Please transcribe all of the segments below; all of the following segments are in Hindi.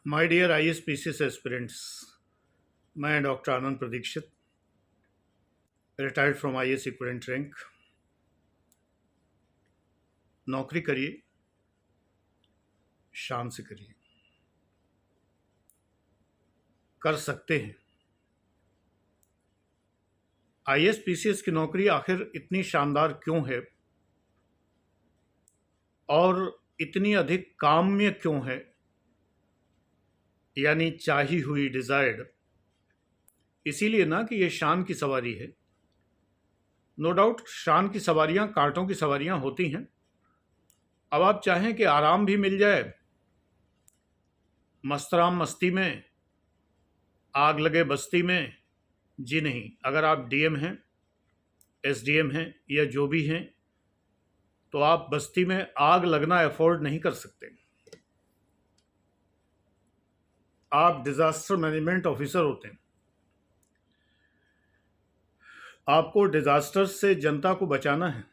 माय डियर ISPCS एस्पिरेंट्स, मैं doctor Anand Pradikshit, retired from IAS equivalent rank. नौकरी करिए, शान से करिए, कर सकते हैं। ISPCS की नौकरी आखिर इतनी शानदार क्यों है और इतनी अधिक काम्य क्यों है, यानी चाही हुई, डिजायर्ड। इसीलिए ना कि ये शान की सवारी है। नो डाउट शान की सवारियां कांटों की सवारियां होती हैं। अब आप चाहें कि आराम भी मिल जाए, मस्तराम मस्ती में, आग लगे बस्ती में, जी नहीं। अगर आप DM हैं, SDM हैं या जो भी हैं, तो आप बस्ती में आग लगना अफोर्ड नहीं कर सकते। आप डिजास्टर मैनेजमेंट ऑफिसर होते हैं। आपको डिजास्टर से जनता को बचाना है।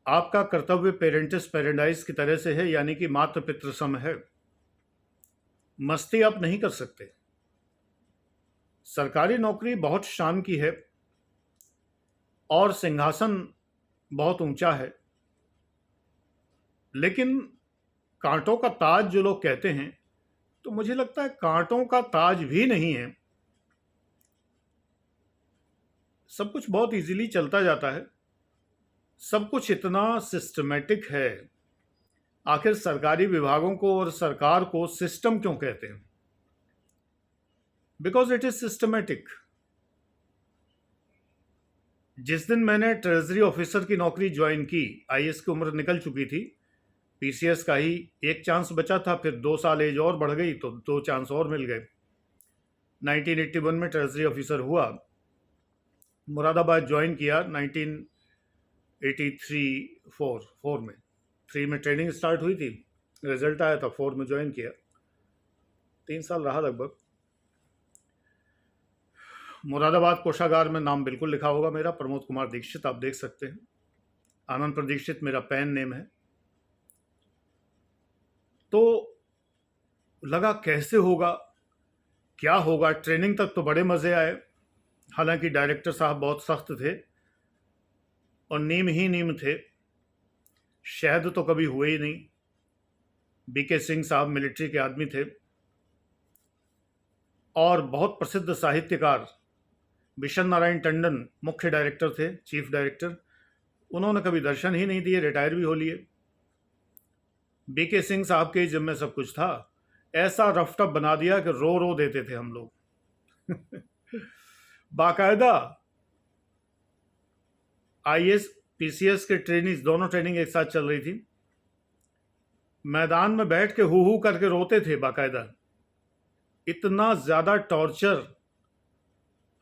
आपका कर्तव्य पेरेंटिस पैराडाइज की तरह से है, यानी कि मातृ पितृ सम है। मस्ती आप नहीं कर सकते। सरकारी नौकरी बहुत शान की है और सिंहासन बहुत ऊंचा है, लेकिन कांटों का ताज जो लोग कहते हैं, तो मुझे लगता है कांटों का ताज भी नहीं है। सब कुछ बहुत इजीली चलता जाता है, सब कुछ इतना सिस्टमेटिक है। आखिर सरकारी विभागों को और सरकार को सिस्टम क्यों कहते हैं? Because it is systematic. जिस दिन मैंने ट्रेजरी ऑफिसर की नौकरी ज्वाइन की, IAS की उम्र निकल चुकी थी, PCS का ही एक चांस बचा था, फिर 2 साल एज और बढ़ गई तो 2 चांस और मिल गए। 1981 में ट्रेजरी ऑफिसर हुआ, मुरादाबाद ज्वाइन किया 1983-4 में। 3 में ट्रेनिंग स्टार्ट हुई थी, रिजल्ट आया था, 4 में ज्वाइन किया। 3 साल रहा लगभग। मुरादाबाद कोषागार में नाम बिल्कुल लिखा होगा मेरा, प्रमोद कुमार दीक्षित, आप देख सकते हैं। आनंद प्रदीक्षित मेरा पैन नेम है। तो लगा कैसे होगा, क्या होगा। ट्रेनिंग तक तो बड़े मजे आए, हालांकि डायरेक्टर साहब बहुत सख्त थे और नीम ही नीम थे। शहद तो कभी हुए ही नहीं। BK सिंह साहब मिलिट्री के आदमी थे और बहुत प्रसिद्ध साहित्यकार विशन नारायण टंडन मुख्य डायरेक्टर थे, चीफ डायरेक्टर। उन्होंने कभी दर्शन ही नहीं दिए, रिटायर भी हो लिए। BK सिंह साहब के जिम्मे सब कुछ था। ऐसा रफटप बना दिया कि रो रो देते थे हम लोग। बाकायदा IAS PCS के ट्रेनिंग, दोनों ट्रेनिंग एक साथ चल रही थी। मैदान में बैठ के हु करके रोते थे बाकायदा। इतना ज्यादा टॉर्चर,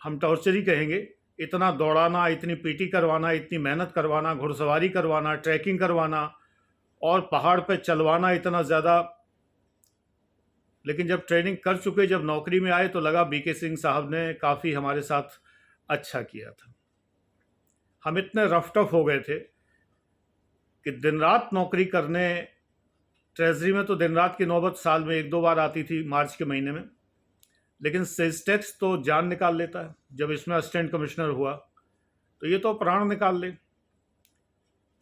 हम टॉर्चर ही कहेंगे, इतना दौड़ाना, इतनी PT करवाना, इतनी मेहनत करवाना, घुड़सवारी करवाना, ट्रैकिंग करवाना और पहाड़ पे चलवाना, इतना ज़्यादा। लेकिन जब ट्रेनिंग कर चुके, जब नौकरी में आए, तो लगा BK सिंह साहब ने काफ़ी हमारे साथ अच्छा किया था। हम इतने रफ टफ हो गए थे कि दिन रात नौकरी करने, ट्रेजरी में तो दिन रात की नौबत साल में 1-2 बार आती थी, मार्च के महीने में। लेकिन सेल्स टैक्स तो जान निकाल लेता है। जब इसमें असिस्टेंट कमिश्नर हुआ तो ये तो प्राण निकाल ले।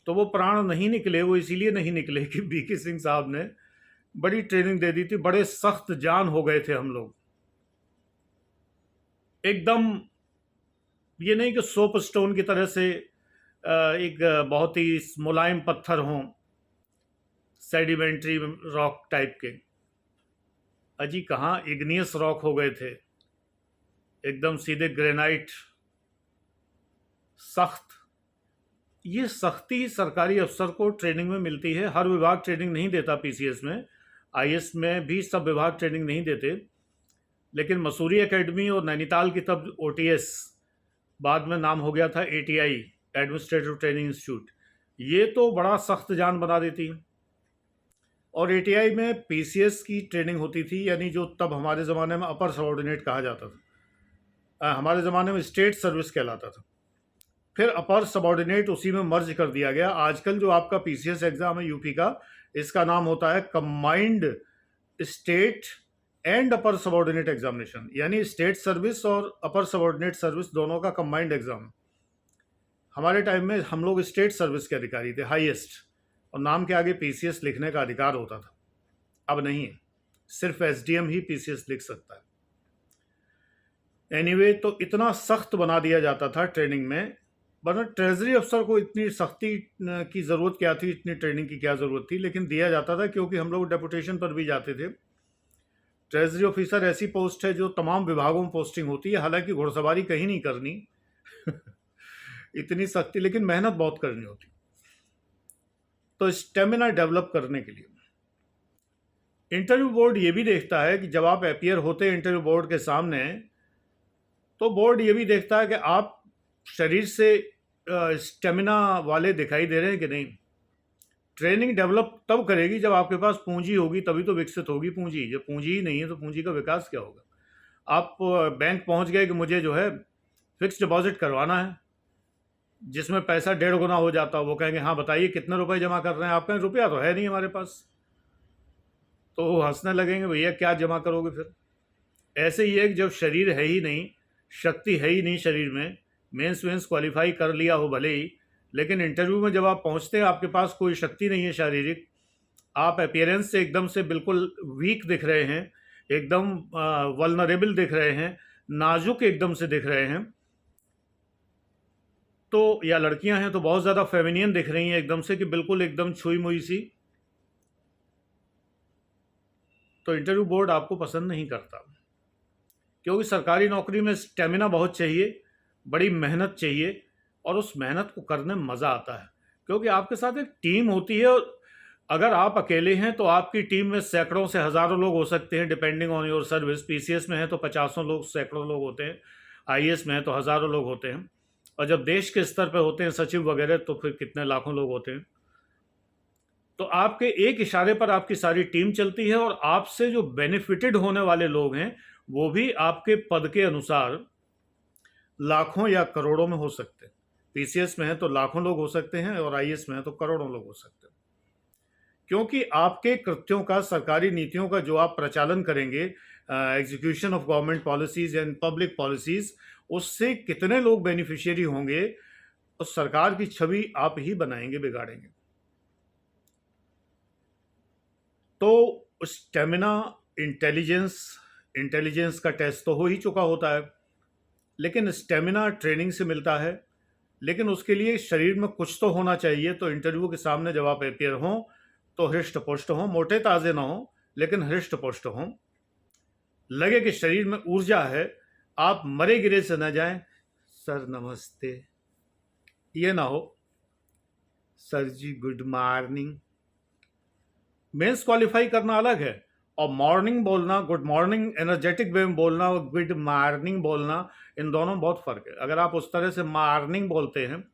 तो वो प्राण नहीं निकले, वो इसीलिए नहीं निकले कि BK सिंह साहब ने बड़ी ट्रेनिंग दे दी थी। बड़े सख्त जान हो गए थे हम लोग, एकदम। ये नहीं कि सोप स्टोन की तरह से एक बहुत ही मुलायम पत्थर हों, सेडिमेंट्री रॉक टाइप के। अजी कहाँ, इग्नियस रॉक हो गए थे, एकदम सीधे ग्रेनाइट, सख्त। ये सख्ती सरकारी अफसर को ट्रेनिंग में मिलती है। हर विभाग ट्रेनिंग नहीं देता PCS में, IAS में भी सब विभाग ट्रेनिंग नहीं देते। लेकिन मसूरी एकेडमी और नैनीताल की तब OTS, बाद में नाम हो गया था ATI, एडमिनिस्ट्रेटिव ट्रेनिंग इंस्टीट्यूट, ये तो बड़ा सख्त जान बना देती है। और ATI में PCS की ट्रेनिंग होती थी, यानी जो तब हमारे ज़माने में अपर सबऑर्डिनेट कहा जाता था, हमारे ज़माने में स्टेट सर्विस कहलाता था। फिर अपर सबऑर्डिनेट उसी में मर्ज कर दिया गया। आजकल जो आपका PCS एग्जाम है UP का, इसका नाम होता है combined state and upper subordinate examination, यानी स्टेट सर्विस और अपर सबॉर्डिनेट सर्विस दोनों का कंबाइंड एग्जाम। हमारे टाइम में हम लोग स्टेट सर्विस के अधिकारी थे, हाईएस्ट, और नाम के आगे पीसीएस लिखने का अधिकार होता था। अब नहीं है, सिर्फ एसडीएम ही पीसीएस लिख सकता है। एनीवे, तो इतना सख्त बना दिया जाता था ट्रेनिंग में, वरना ट्रेजरी अफसर को इतनी सख्ती की ज़रूरत क्या थी, इतनी ट्रेनिंग की क्या ज़रूरत थी, लेकिन दिया जाता था क्योंकि हम लोग डेपुटेशन पर भी जाते थे। ट्रेजरी ऑफिसर ऐसी पोस्ट है जो तमाम विभागों में पोस्टिंग होती है, हालांकि घुड़सवारी कहीं नहीं करनी इतनी सख्ती, लेकिन मेहनत बहुत करनी होती। तो स्टेमिना डेवलप करने के लिए इंटरव्यू बोर्ड ये भी देखता है कि जब आप अपीयर होते हैं इंटरव्यू बोर्ड के सामने, तो बोर्ड ये भी देखता है कि आप शरीर से स्टेमिना वाले दिखाई दे रहे हैं कि नहीं। ट्रेनिंग डेवलप तब करेगी जब आपके पास पूंजी होगी, तभी तो विकसित होगी पूंजी। जब पूंजी ही नहीं है तो पूंजी का विकास क्या होगा। आप बैंक पहुंच गए कि मुझे जो है फिक्स डिपॉजिट करवाना है, जिसमें पैसा 1.5 गुना हो जाता है। वो कहेंगे हाँ बताइए कितने रुपए जमा कर रहे हैं। आप कहें रुपया तो है नहीं हमारे पास, तो वो हंसने लगेंगे, भैया क्या जमा करोगे फिर। ऐसे ही है कि जब शरीर है ही नहीं, शक्ति है ही नहीं शरीर में, मेंस वेंस क्वालिफाई कर लिया हो भले ही, लेकिन इंटरव्यू में जब आप पहुंचते हैं आपके पास कोई शक्ति नहीं है शारीरिक, आप अपीयरेंस से एकदम से बिल्कुल वीक दिख रहे हैं, एकदम वल्नरेबल दिख रहे हैं, नाजुक एकदम से दिख रहे हैं, तो या लड़कियां हैं तो बहुत ज़्यादा फेमिनियन दिख रही हैं एकदम से, कि बिल्कुल एकदम छुई मुई सी, तो इंटरव्यू बोर्ड आपको पसंद नहीं करता। क्योंकि सरकारी नौकरी में स्टेमिना बहुत चाहिए, बड़ी मेहनत चाहिए, और उस मेहनत को करने में मज़ा आता है, क्योंकि आपके साथ एक टीम होती है। और अगर आप अकेले हैं तो आपकी टीम में सैकड़ों से हज़ारों लोग हो सकते हैं, depending on your service. PCS में है तो 50 लोग, सैकड़ों लोग होते हैं, आईएएस में है तो हज़ारों लोग होते हैं, और जब देश के स्तर पर होते हैं सचिव वगैरह, तो फिर कितने लाखों लोग होते हैं। तो आपके एक इशारे पर आपकी सारी टीम चलती है, और आपसे जो बेनिफिटेड होने वाले लोग हैं वो भी आपके पद के अनुसार लाखों या करोड़ों में हो सकते हैं। पीसीएस में है तो लाखों लोग हो सकते हैं, और आईएएस में है तो करोड़ों लोग हो सकते हैं। क्योंकि आपके कृत्यों का, सरकारी नीतियों का जो आप प्रचालन करेंगे, execution of government policies and public policies, उससे कितने लोग बेनिफिशियरी होंगे, उस सरकार की छवि आप ही बनाएंगे, बिगाड़ेंगे। तो स्टेमिना, इंटेलिजेंस का टेस्ट तो हो ही चुका होता है, लेकिन स्टेमिना ट्रेनिंग से मिलता है, लेकिन उसके लिए शरीर में कुछ तो होना चाहिए। तो इंटरव्यू के सामने जब आप अपियर हों तो हृष्ट पुष्ट हों, मोटे ताजे ना हों, लेकिन हृष्ट पुष्ट हों, लगे कि शरीर में ऊर्जा है, आप मरे गिरे से न जाएं, सर नमस्ते, ये ना हो, सर जी गुड मॉर्निंग। मेंस क्वालिफाई करना अलग है, और मॉर्निंग बोलना, गुड मॉर्निंग एनर्जेटिक वे में बोलना, और गुड मॉर्निंग बोलना, इन दोनों में बहुत फर्क है। अगर आप उस तरह से मॉर्निंग बोलते हैं,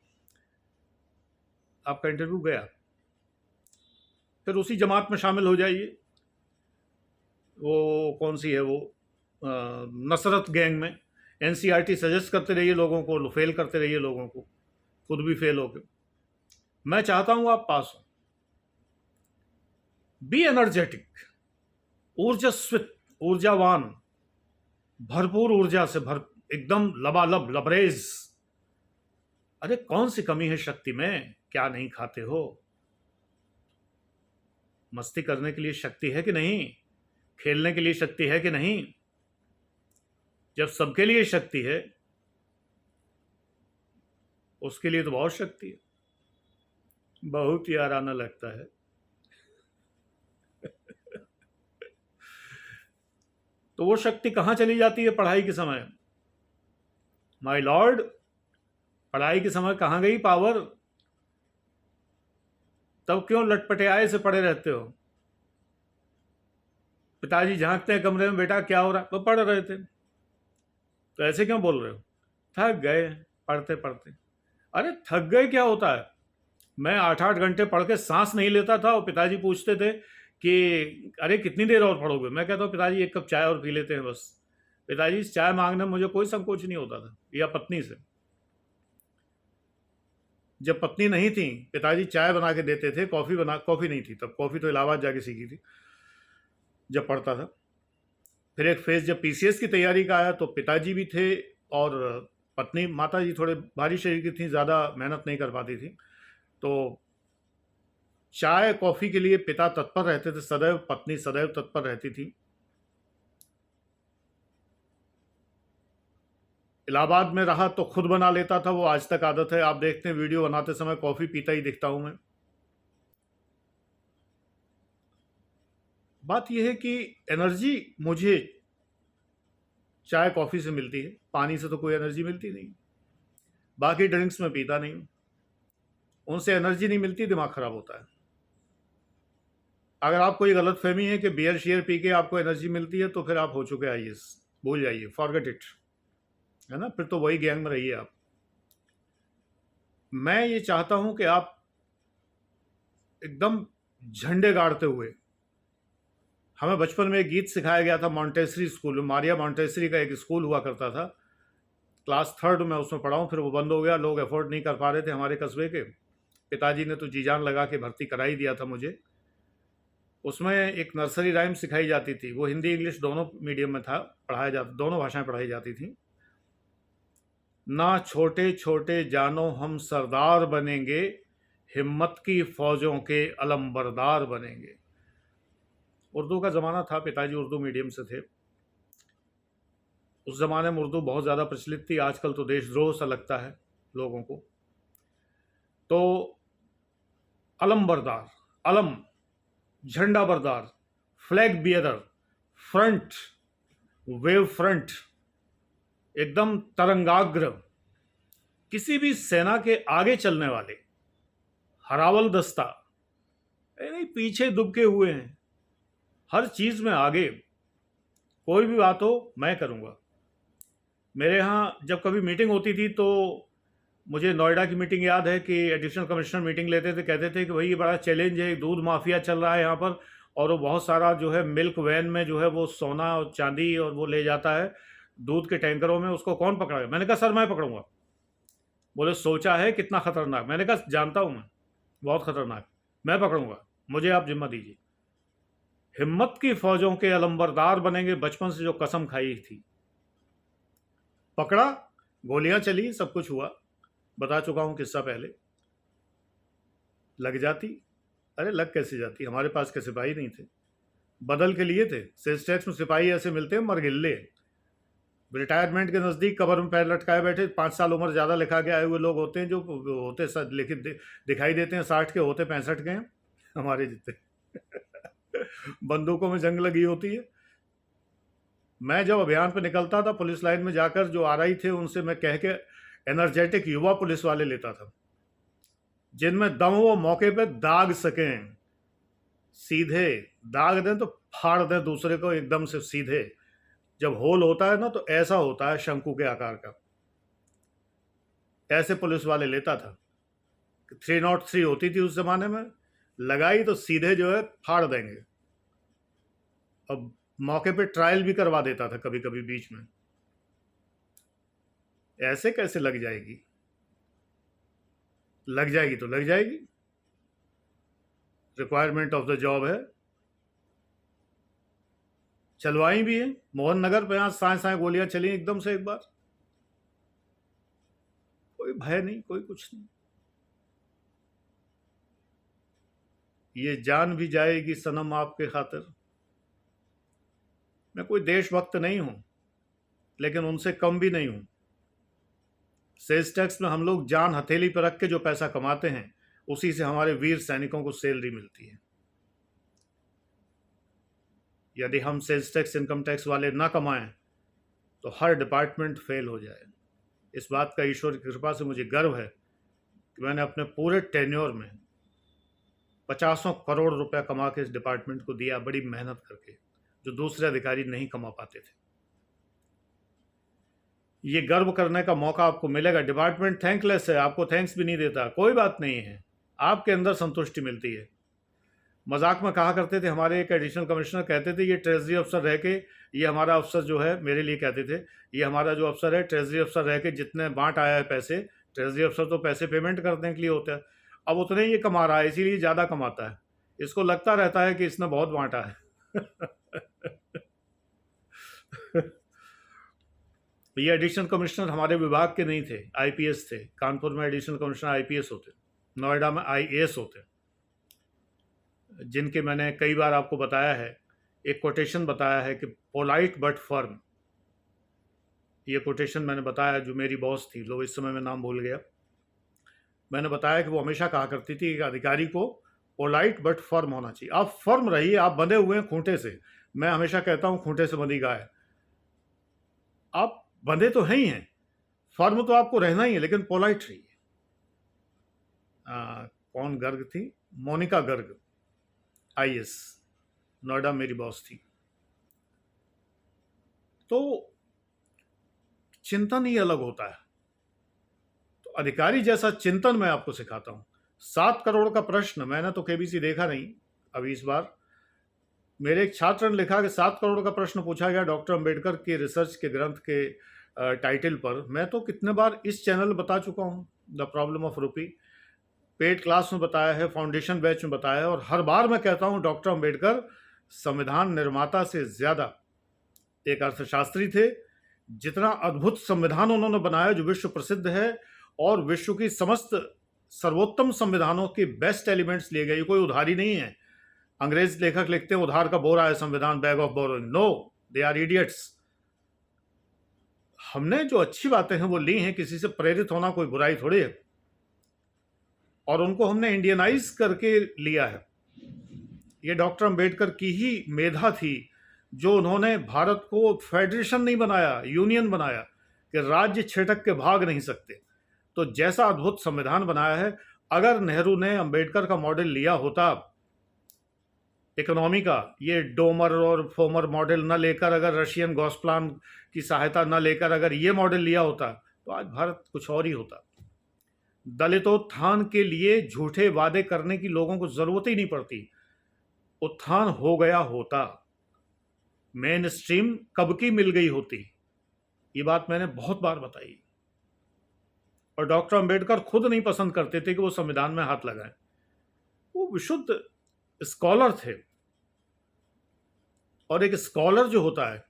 आपका इंटरव्यू गया। फिर उसी जमात में शामिल हो जाइए, वो कौन सी है वो, नसरत गैंग में। एनसीईआरटी सजेस्ट करते रहिए लोगों को, फेल करते रहिए लोगों को, खुद भी फेल होके। मैं चाहता हूं आप पास हो। बी एनर्जेटिक, ऊर्जस्वित, ऊर्जावान, भरपूर ऊर्जा से एकदम लबालब, लबरेज। अरे कौन सी कमी है शक्ति में, क्या नहीं खाते हो। मस्ती करने के लिए शक्ति है कि नहीं, खेलने के लिए शक्ति है कि नहीं। जब सबके लिए शक्ति है, उसके लिए तो बहुत शक्ति है, बहुत ही आराना लगता है। तो वो शक्ति कहाँ चली जाती है पढ़ाई के समय, माय लॉर्ड। पढ़ाई के समय कहाँ गई पावर। तब क्यों लटपटे से पड़े रहते हो। पिताजी झांकते हैं कमरे में, बेटा क्या हो रहा, तो पढ़ रहे थे। तो ऐसे क्यों बोल रहे हो, थक गए पढ़ते पढ़ते। अरे थक गए क्या होता है। मैं 8-8 घंटे पढ़ के सांस नहीं लेता था, और पिताजी पूछते थे कि अरे कितनी देर और पढ़ोगे। मैं कहता हूँ पिताजी 1 कप चाय और पी लेते हैं बस। पिताजी चाय मांगने में मुझे कोई संकोच नहीं होता था, या पत्नी से। जब पत्नी नहीं थी, पिताजी चाय बना के देते थे, कॉफ़ी नहीं थी तब, कॉफ़ी तो इलाहाबाद जाके सीखी थी। जब पढ़ता था। फिर एक फेज़ जब पीसीएस की तैयारी का आया तो पिताजी भी थे और पत्नी, माता जी थोड़े भारी शरीर की थी, ज़्यादा मेहनत नहीं कर पाती थी। तो चाय कॉफ़ी के लिए पिता तत्पर रहते थे सदैव, पत्नी सदैव तत्पर रहती थी। इलाहाबाद में रहा तो खुद बना लेता था, वो आज तक आदत है। आप देखते हैं वीडियो बनाते समय कॉफ़ी पीता ही दिखता हूँ मैं। बात यह है कि एनर्जी मुझे चाय कॉफ़ी से मिलती है, पानी से तो कोई एनर्जी मिलती नहीं। बाकी ड्रिंक्स में पीता नहीं हूँ, उनसे एनर्जी नहीं मिलती, दिमाग ख़राब होता है। अगर आपको ये गलतफहमी है कि बियर शियर पी के आपको एनर्जी मिलती है तो फिर आप हो चुके आईएएस, भूल जाइए, फॉरगेट इट, है ना। फिर तो वही गैंग में रहिए आप। मैं ये चाहता हूं कि आप एकदम झंडे गाड़ते हुए, हमें बचपन में एक गीत सिखाया गया था मॉन्टेसरी स्कूल में, मारिया मॉन्टेसरी का एक स्कूल हुआ करता था, क्लास 3rd में उसमें पढ़ा हूँ, फिर वो बंद हो गया, लोग अफोर्ड नहीं कर पा रहे थे हमारे कस्बे के। पिताजी ने तो जी जान लगा के भर्ती करा ही दिया था मुझे। उसमें एक नर्सरी राइम सिखाई जाती थी, वो हिंदी इंग्लिश दोनों मीडियम में था, पढ़ाया जाता, दोनों भाषाएं पढ़ाई जाती थी। ना छोटे छोटे जानो हम सरदार बनेंगे, हिम्मत की फौजों के अलमबरदार बनेंगे। उर्दू का ज़माना था, पिताजी उर्दू मीडियम से थे। उस ज़माने में उर्दू बहुत ज़्यादा प्रचलित थी, आजकल तो देशद्रोह सा लगता है लोगों को। तो अलमबरदार, अलम, झंडा बरदार, flag bearer, front, wave front, एकदम तरंगाग्र, किसी भी सेना के आगे चलने वाले, हरावल दस्ता, नहीं पीछे दुबके हुए हैं, हर चीज़ में आगे, कोई भी बात हो मैं करूँगा। मेरे यहाँ जब कभी मीटिंग होती थी तो मुझे नोएडा की मीटिंग याद है कि एडिशनल कमिश्नर मीटिंग लेते थे, कहते थे कि भाई ये बड़ा चैलेंज है, दूध माफिया चल रहा है यहाँ पर, और वो बहुत सारा जो है मिल्क वैन में जो है वो सोना और चांदी और वो ले जाता है दूध के टैंकरों में, उसको कौन पकड़ेगा। मैंने कहा सर मैं पकड़ूंगा। बोले सोचा है कितना खतरनाक। मैंने कहा जानता हूँ मैं, बहुत खतरनाक, मैं पकड़ूंगा, मुझे आप जिम्मा दीजिए। हिम्मत की फौजों के अलंबरदार बनेंगे, बचपन से जो कसम खाई थी, पकड़ा, गोलियां चली, सब कुछ हुआ, बता चुका हूं किस्सा पहले। लग जाती, अरे लग कैसे जाती, हमारे पास के सिपाही नहीं थे, बदल के लिए थे। सेल्स टैक्स में सिपाही ऐसे मिलते हैं मरगिल्ले, रिटायरमेंट के नज़दीक कबर में पैर लटकाए बैठे, 5 साल उम्र ज़्यादा लिखा के आए हुए लोग होते हैं, जो होते लिखित दिखाई देते हैं 60 के, होते 65 के हैं हमारे जितने बंदूकों में जंग लगी होती है। मैं जब अभियान पर निकलता था, पुलिस लाइन में जाकर जो RI थे उनसे मैं कह के एनर्जेटिक युवा पुलिस वाले लेता था, जिनमें दम वो मौके पे दाग सकें, सीधे दाग दें तो फाड़ दें दूसरे को एकदम से सीधे। जब होल होता है ना तो ऐसा होता है शंकु के आकार का, ऐसे पुलिस वाले लेता था। 303 होती थी उस जमाने में, लगाई तो सीधे जो है फाड़ देंगे। अब मौके पे ट्रायल भी करवा देता था कभी कभी बीच में। ऐसे कैसे लग जाएगी, लग जाएगी तो लग जाएगी, रिक्वायरमेंट ऑफ द जॉब है। चलवाई भी है, मोहन नगर पे यहाँ साए साए गोलियां चली एकदम से एक बार, कोई भय नहीं, कोई कुछ नहीं। ये जान भी जाएगी सनम आपके खातिर। मैं कोई देशभक्त नहीं हूं, लेकिन उनसे कम भी नहीं हूं। सेल्स टैक्स में हम लोग जान हथेली पर रख के जो पैसा कमाते हैं, उसी से हमारे वीर सैनिकों को सैलरी मिलती है। यदि हम सेल्स टैक्स इनकम टैक्स वाले ना कमाएं तो हर डिपार्टमेंट फेल हो जाए। इस बात का ईश्वर की कृपा से मुझे गर्व है कि मैंने अपने पूरे टेन्योर में 50 करोड़ रुपया कमा के इस डिपार्टमेंट को दिया, बड़ी मेहनत करके, जो दूसरे अधिकारी नहीं कमा पाते थे। ये गर्व करने का मौका आपको मिलेगा। डिपार्टमेंट थैंकलेस है, आपको थैंक्स भी नहीं देता, कोई बात नहीं है, आपके अंदर संतुष्टि मिलती है। मजाक में कहा करते थे, हमारे एक एडिशनल कमिश्नर कहते थे, ये ट्रेजरी अफसर रह के, ये हमारा अफसर जो है, मेरे लिए कहते थे, ये हमारा जो अफसर है ट्रेजरी अफसर रह के जितने बांट आया है पैसे, ट्रेजरी अफसर तो पैसे पेमेंट करने के लिए होता है, अब उतने ये कमा रहा है, इसीलिए ज़्यादा कमाता है, इसको लगता रहता है कि इसने बहुत बांटा है ये एडिशनल कमिश्नर हमारे विभाग के नहीं थे, आईपीएस थे। कानपुर में एडिशनल कमिश्नर आईपीएस होते, नोएडा में आईएएस होते, जिनके मैंने कई बार आपको बताया है, एक कोटेशन बताया है कि पोलाइट बट फर्म। ये कोटेशन मैंने बताया, जो मेरी बॉस थी, लो इस समय मैं नाम भूल गया, मैंने बताया कि वो हमेशा कहा करती थी कि अधिकारी को पोलाइट बट फर्म होना चाहिए। आप फर्म रहिए, आप बंधे हुए हैं खूंटे से। मैं हमेशा कहता हूं खूंटे से बंधी गाय। आप बंधे तो हैं ही हैं, फर्म तो आपको रहना ही है, लेकिन पोलाइट रहिए। कौन गर्ग थी? मोनिका गर्ग, आईएएस, नोएडा मेरी बॉस थी। तो चिंतन ही अलग होता है। तो अधिकारी जैसा चिंतन मैं आपको सिखाता हूं। 7 करोड़ का प्रश्न मैंने तो केबीसी देखा नहीं अभी इस बार। मेरे एक छात्र ने लिखा कि 7 करोड़ का प्रश्न पूछा गया डॉक्टर अंबेडकर के रिसर्च के ग्रंथ के टाइटल पर। मैं तो कितने बार इस चैनल बता चुका हूं, द प्रॉब्लम ऑफ रूपी। पेड क्लास में बताया है, फाउंडेशन बैच में बताया है, और हर बार मैं कहता हूं डॉक्टर अंबेडकर संविधान निर्माता से ज्यादा एक अर्थशास्त्री थे। जितना अद्भुत संविधान उन्होंने बनाया जो विश्व प्रसिद्ध है, और विश्व की समस्त सर्वोत्तम संविधानों के बेस्ट एलिमेंट्स लिए गए, कोई उधारी नहीं है। अंग्रेज लेखक लिखते हैं उधार का बोरा है संविधान, bag of borrowing. No, they are idiots. हमने जो अच्छी बातें हैं वो ली हैं, किसी से प्रेरित होना कोई बुराई थोड़ी है, और उनको हमने इंडियनाइज करके लिया है। ये डॉक्टर अंबेडकर की ही मेधा थी, जो उन्होंने भारत को फेडरेशन नहीं बनाया, यूनियन बनाया, कि राज्य छिटक के भाग नहीं सकते। तो जैसा अद्भुत संविधान बनाया है, अगर नेहरू ने अंबेडकर का मॉडल लिया होता इकोनॉमी का, ये डोमर और फोमर मॉडल न लेकर, अगर रशियन गॉस्प्लान की सहायता न लेकर अगर ये मॉडल लिया होता, तो आज भारत कुछ और ही होता। दलितोत्थान के लिए झूठे वादे करने की लोगों को जरूरत ही नहीं पड़ती, उत्थान हो गया होता, मेन स्ट्रीम कब की मिल गई होती। ये बात मैंने बहुत बार बताई, और डॉक्टर अंबेडकर खुद नहीं पसंद करते थे कि वो संविधान में हाथ लगाएं। वो विशुद्ध स्कॉलर थे, और एक स्कॉलर जो होता है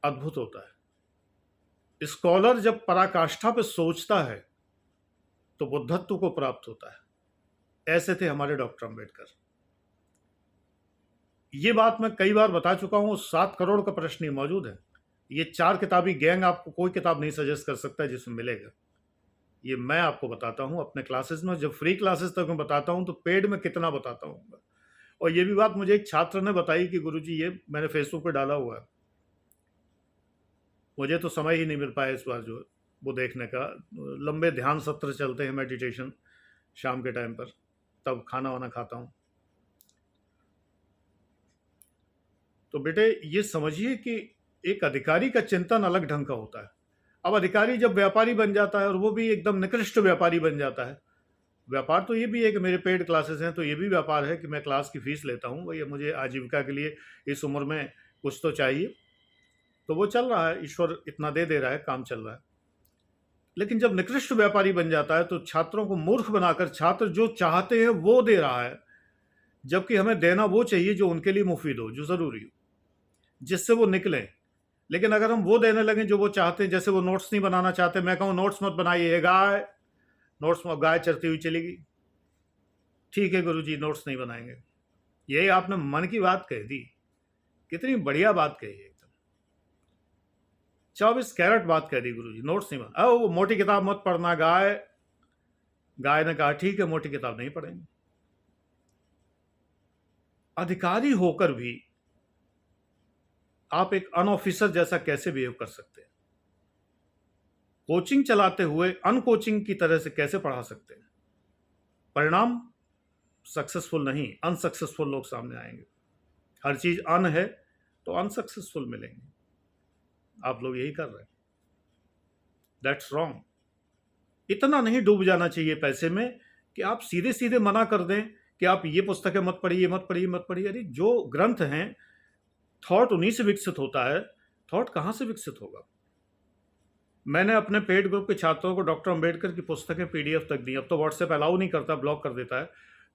अद्भुत होता है। स्कॉलर जब पराकाष्ठा पे सोचता है तो बुद्धत्व को प्राप्त होता है। ऐसे थे हमारे डॉक्टर अंबेडकर। ये बात मैं कई बार बता चुका हूं। 7 करोड़ का प्रश्न ही मौजूद है। ये 4 किताबी गैंग आपको कोई किताब नहीं सजेस्ट कर सकता जिसमें मिलेगा। ये मैं आपको बताता हूं अपने क्लासेस में। जब फ्री क्लासेस तक मैं बताता हूं तो पेड में कितना बताता हूं। और ये भी बात मुझे एक छात्र ने बताई कि गुरुजी ये मैंने फेसबुक पे डाला हुआ है, मुझे तो समय ही नहीं मिल पाया इस बार जो वो देखने का। लंबे ध्यान सत्र चलते हैं, मेडिटेशन शाम के टाइम पर, तब खाना वाना खाता हूं। तो बेटे ये समझिए कि एक अधिकारी का चिंतन अलग ढंग का होता है। अब अधिकारी जब व्यापारी बन जाता है, और वो भी एकदम निकृष्ट व्यापारी बन जाता है। व्यापार तो ये भी है कि मेरे पेड क्लासेस हैं, तो ये भी व्यापार है कि मैं क्लास की फीस लेता हूँ भैया, मुझे आजीविका के लिए इस उम्र में कुछ तो चाहिए। तो वो चल रहा है, ईश्वर इतना दे दे रहा है, काम चल रहा है। लेकिन जब निकृष्ट व्यापारी बन जाता है तो छात्रों को मूर्ख बनाकर छात्र जो चाहते हैं वो दे रहा है, जबकि हमें देना वो चाहिए जो उनके लिए मुफीद हो, जो ज़रूरी हो, जिससे वो निकलें। लेकिन अगर हम वो देने लगें जो वो चाहते हैं, जैसे वो नोट्स नहीं बनाना चाहते, मैं कहूँ नोट्स मत बनाइए, गाय नोट्स में गाय चरती हुई चलेगी, ठीक है गुरुजी नोट्स नहीं बनाएंगे। यही आपने मन की बात कह दी, कितनी बढ़िया बात कही है, एकदम 24 कैरेट बात कह दी गुरुजी, नोट्स नहीं बना। वो मोटी किताब मत पढ़ना, गाय ने कहा ठीक है मोटी किताब नहीं पढ़ेंगे। अधिकारी होकर भी आप एक अनऑफिसर जैसा कैसे बिहेव कर सकते हैं? कोचिंग चलाते हुए अनकोचिंग की तरह से कैसे पढ़ा सकते हैं? परिणाम सक्सेसफुल नहीं, अनसक्सेसफुल लोग सामने आएंगे। हर चीज अन है तो अनसक्सेसफुल मिलेंगे। आप लोग यही कर रहे हैं, दैट्स रॉन्ग। इतना नहीं डूब जाना चाहिए पैसे में कि आप सीधे सीधे मना कर दें कि आप ये पुस्तकें मत पढ़िए, मत पढ़िए, मत पढ़िए। अरे जो ग्रंथ हैं, थॉट उन्हीं से विकसित होता है, थॉट कहाँ से विकसित होगा? मैंने अपने पेड ग्रुप के छात्रों को डॉक्टर अंबेडकर की पुस्तकें पीडीएफ तक दी। अब तो व्हाट्सएप अलाउ नहीं करता, ब्लॉक कर देता है,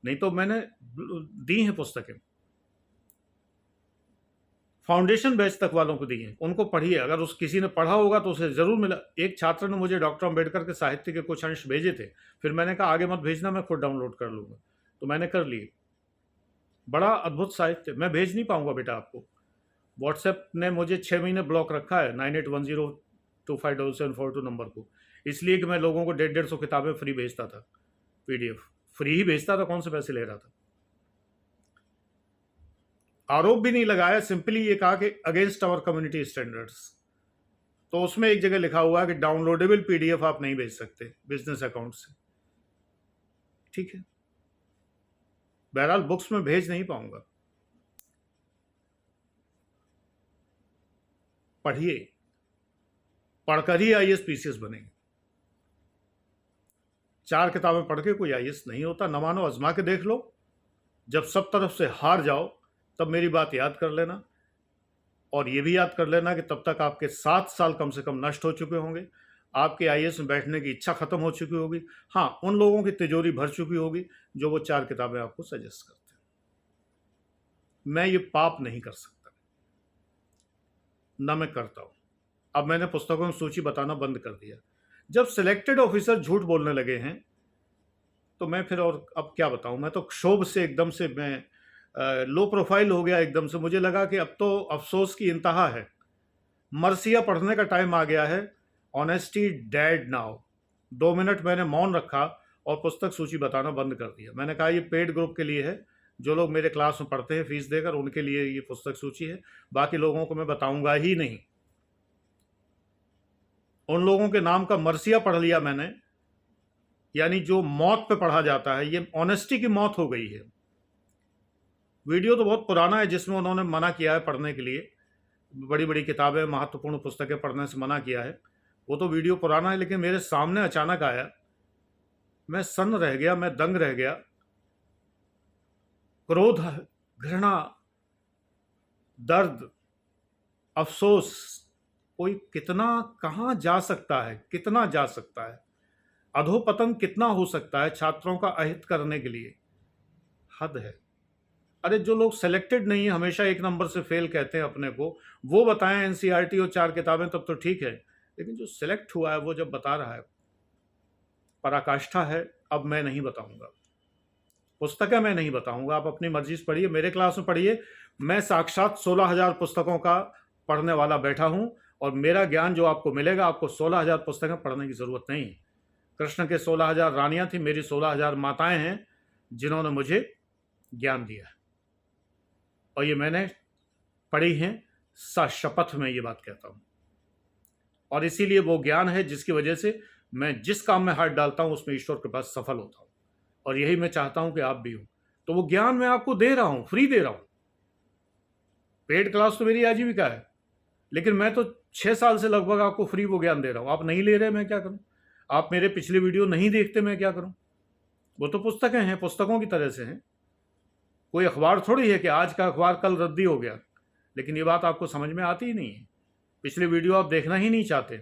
नहीं तो मैंने दी हैं पुस्तकें। फाउंडेशन बैच तक वालों को दी हैं, उनको पढ़िए। अगर उस किसी ने पढ़ा होगा तो उसे ज़रूर मिला। एक छात्र ने मुझे डॉक्टर अम्बेडकर के साहित्य के कुछ अंश भेजे थे, फिर मैंने कहा आगे मत भेजना, मैं खुद डाउनलोड कर लूँगा, तो मैंने कर लिए। बड़ा अद्भुत साहित्य, मैं भेज नहीं पाऊँगा बेटा आपको। व्हाट्सएप ने मुझे 6 महीने ब्लॉक रखा है 9810257742 नंबर को, इसलिए कि मैं लोगों को 150 किताबें फ्री भेजता था, PDF फ्री ही भेजता था, कौन से पैसे ले रहा था। आरोप भी नहीं लगाया, सिंपली ये कहा कि अगेंस्ट आवर कम्युनिटी स्टैंडर्ड्स। तो उसमें एक जगह लिखा हुआ है कि डाउनलोडेबल PDF आप नहीं भेज सकते बिजनेस अकाउंट से, ठीक है। बहरहाल बुक्स में भेज नहीं पाऊंगा। पढ़िए, पढ़कर ही IAS PCS बनेंगे। 4 किताबें पढ़ के कोई IAS नहीं होता, न मानो आजमा के देख लो। जब सब तरफ से हार जाओ तब मेरी बात याद कर लेना, और ये भी याद कर लेना कि तब तक आपके 7 साल कम से कम नष्ट हो चुके होंगे, आपके IAS में बैठने की इच्छा खत्म हो चुकी होगी। हाँ, उन लोगों की तिजोरी भर चुकी होगी जो वो 4 किताबें आपको सजेस्ट करते हैं। मैं ये पाप नहीं कर सकता, ना मैं करता हूं। अब मैंने पुस्तकों की सूची बताना बंद कर दिया। जब सिलेक्टेड ऑफिसर झूठ बोलने लगे हैं तो मैं फिर और अब क्या बताऊं। मैं तो क्षोभ से एकदम से मैं लो प्रोफाइल हो गया एकदम से। मुझे लगा कि अब तो अफसोस की इंतहा है, मरसिया पढ़ने का टाइम आ गया है। Honesty dead now. 2 मिनट मैंने मौन रखा और पुस्तक सूची बताना बंद कर दिया। मैंने कहा ये पेड ग्रुप के लिए है, जो लोग मेरे क्लास में पढ़ते हैं फीस देकर, उनके लिए ये पुस्तक सूची है, बाकी लोगों को मैं बताऊंगा ही नहीं। उन लोगों के नाम का मरसिया पढ़ लिया मैंने, यानी जो मौत पे पढ़ा जाता है, ये ऑनेस्टी की मौत हो गई है। वीडियो तो बहुत पुराना है जिसमें उन्होंने मना किया है पढ़ने के लिए, बड़ी बड़ी किताबें, महत्वपूर्ण पुस्तकें पढ़ने से मना किया है, वो तो वीडियो पुराना है। लेकिन मेरे सामने अचानक आया, मैं सन्न रह गया, मैं दंग रह गया। क्रोध, घृणा, दर्द, अफसोस, कोई कितना कहाँ जा सकता है, कितना जा सकता है, अधोपतन कितना हो सकता है छात्रों का अहित करने के लिए, हद है। अरे जो लोग सेलेक्टेड नहीं है, हमेशा 1 नंबर से फेल कहते हैं अपने को, वो बताएं NCERT और 4 किताबें, तब तो ठीक है। लेकिन जो सेलेक्ट हुआ है वो जब बता रहा है, पराकाष्ठा है। अब मैं नहीं बताऊंगा, पुस्तकें मैं नहीं बताऊंगा, आप अपनी मर्जी से पढ़िए, मेरे क्लास में पढ़िए। मैं साक्षात 16,000 पुस्तकों का पढ़ने वाला बैठा हूं, और मेरा ज्ञान जो आपको मिलेगा, आपको 16,000 पुस्तकें पढ़ने की जरूरत नहीं। कृष्ण के 16,000 रानियां थी, मेरी 16,000 माताएं हैं जिन्होंने मुझे ज्ञान दिया, और ये मैंने पढ़ी हैं, सशपथ में ये बात कहता हूं। और इसीलिए वो ज्ञान है जिसकी वजह से मैं जिस काम में हाथ डालता हूं उसमें ईश्वर के पास सफल होता हूं, और यही मैं चाहता हूं कि आप भी हो। तो वो ज्ञान मैं आपको दे रहा हूं, फ्री दे रहा हूं। पेड क्लास तो मेरी आजीविका है, लेकिन मैं तो 6 साल से लगभग आपको फ्री वो ज्ञान दे रहा हूं। आप नहीं ले रहे, मैं क्या करूं? आप मेरे पिछले वीडियो नहीं देखते, मैं क्या करूं? वो तो पुस्तकें हैं, पुस्तकों की तरह से हैं। कोई अखबार थोड़ी है कि आज का अखबार कल रद्दी हो गया। लेकिन ये बात आपको समझ में आती ही नहीं है, पिछले वीडियो आप देखना ही नहीं चाहते,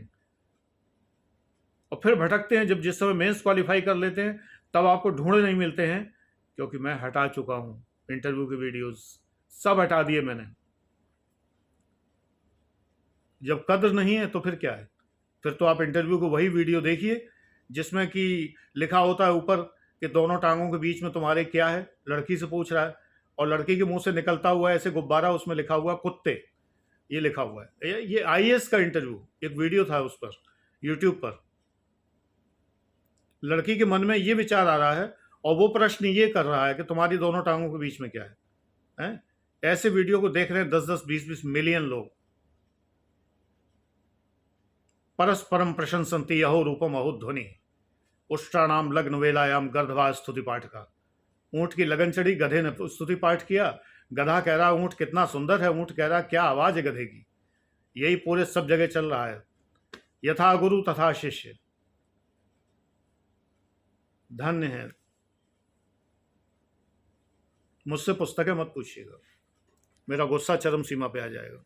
और फिर भटकते हैं। जब जिस समय मेंस क्वालिफाई कर लेते हैं तब आपको ढूंढे नहीं मिलते हैं, क्योंकि मैं हटा चुका हूं इंटरव्यू के वीडियोस, सब हटा दिए मैंने। जब कद्र नहीं है तो फिर क्या है? फिर तो आप इंटरव्यू को वही वीडियो देखिए जिसमें कि लिखा होता है ऊपर कि दोनों टांगों के बीच में तुम्हारे क्या है, लड़की से पूछ रहा है, और लड़की के मुंह से निकलता हुआ ऐसे गुब्बारा, उसमें लिखा हुआ कुत्ते, ये लिखा हुआ है। ये IAS का इंटरव्यू, एक वीडियो था उस पर, यूट्यूब पर। लड़की के मन में ये विचार आ रहा है और वो प्रश्न ये कर रहा है कि तुम्हारी दोनों टांगों के बीच में क्या है, हैं? ऐसे वीडियो को देख रहे हैं 10-10, 20-20 मिलियन लोग। परस्परम प्रशंसन्ति यहो रूपम अहो ध्वनि, उष्ट्राणाम लग्न वेलायाम गर्धवा स्तुति पाठ का। ऊंट की लगन चढ़ी, गधे ने स्तुति पाठ किया। गधा कह रहा ऊंट कितना सुंदर है, ऊंट कह रहा क्या आवाज है गधे की। यही पूरे सब जगह चल रहा है, यथा गुरु तथा शिष्य। धन्य है। मुझसे पुस्तकें मत पूछिएगा, मेरा गुस्सा चरम सीमा पे आ जाएगा।